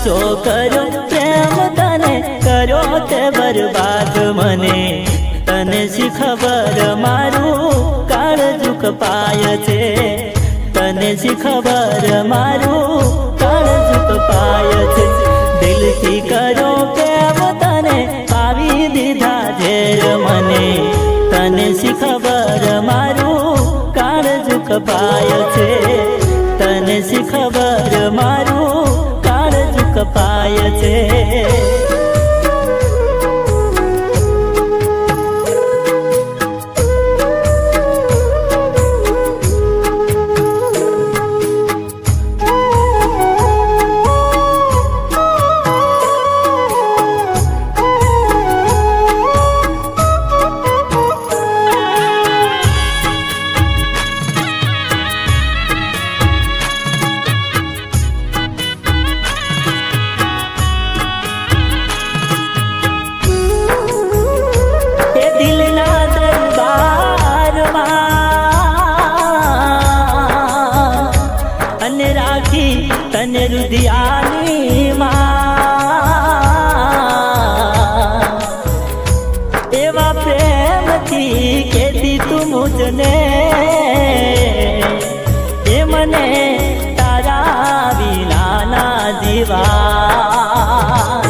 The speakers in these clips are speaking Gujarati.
સાચો કર્યો પ્રેમ તને કર્યો તે બરબાદ મને તને શી ખબર મારું કાળજું કપાય છે તને શી ખબર મારું કાળજું કપાય છે દિલથી કર્યો પ્રેમ તને પાવી દીધા ઝેર મને તને શી ખબર મારું કાળજું કપાય છે તને શી ખબર મારું કાળજું કપાય છે તને રુધિયાની માં એવા પ્રેમથી કેતી તું મુજને એ મને તારા વિનાના જીવા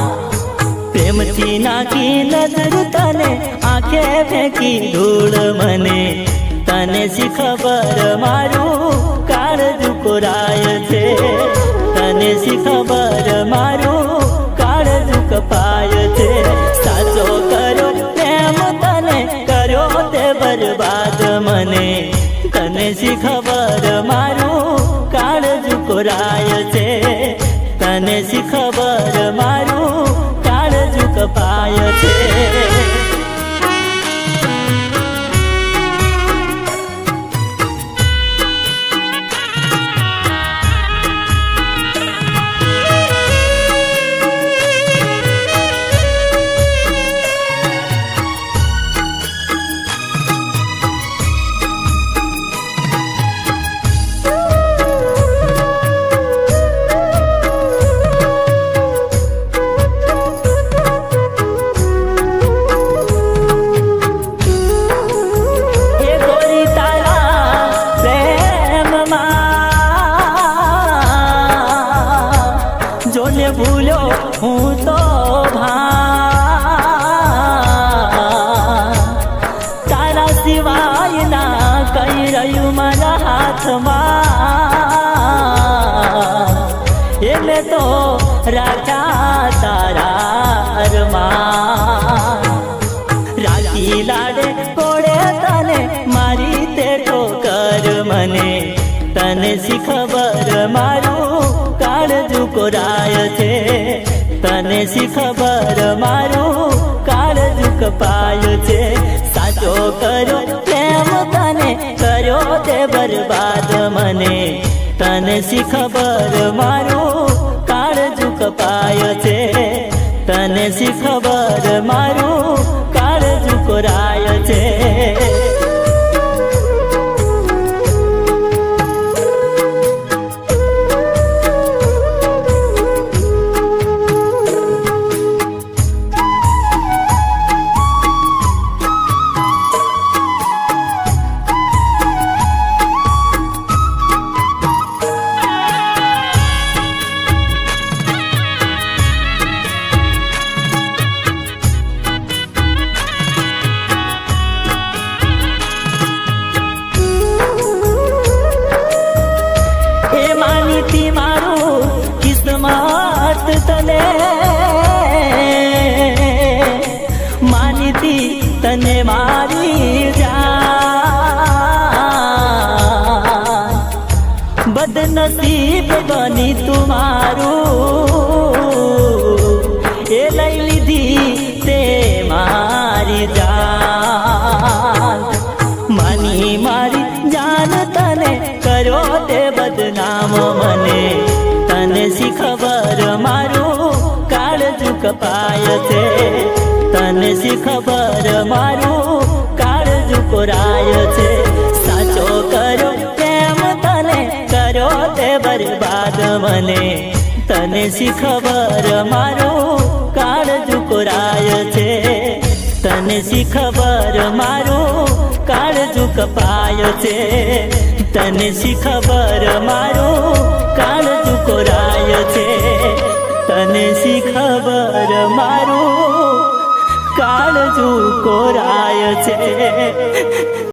પ્રેમથી નાખી નજર તને આંખે ફેંકી ધૂળ મને તને શી ખબર મારું કાળજું કોરાય છે તને શી ખબર મારું કાળજું કપાય છે સાચો કર્યો પ્રેમ તને કર્યો તે બરબાદ મને તને શી ખબર મારું કાળજું કોરાય છે તને શી ખબર મારું કાળજું કપાય છે જોને ભૂલ્યો હું તો તારા સિવાય ના કઈ રહ્યું મારા હાથમાં એને તો રાખ્યા તારા અરમાન રાખી લાડે કોડે તને મારી તે ઠોકર મને તને શી ખબર મારું કાળજું કોરાય છે તને શી ખબર મારું કાળજું કપાય છે સાચો કર્યો પ્રેમ તને કર્યો તે બરબાદ મને તને શી ખબર મારું કાળજું કપાય છે તને શી ખબર મારું કાળજું કોરાય છે મારું કિસ્મત તને માનીતી તને મારી જાન બદનસીબ બની તું મારું એ લઈ લીધી તે મારી જાન માની મારી જાન તને કર્યો તે બદનામ મને તને શી ખબર મારું કાળજું કપાય છે તને શી ખબર મારું કાળજું કોરાય છે સાચો કર્યો પ્રેમ તને કર્યો તે બરબાદ મને તને શી ખબર મારું કાળજું કોરાય છે, તને શી ખબર મારું કાળજું કપાય છે, તને શી ખબર મારું કાળજું કોરાય છે, તને શી ખબર મારું કાળજું કોરાય છે।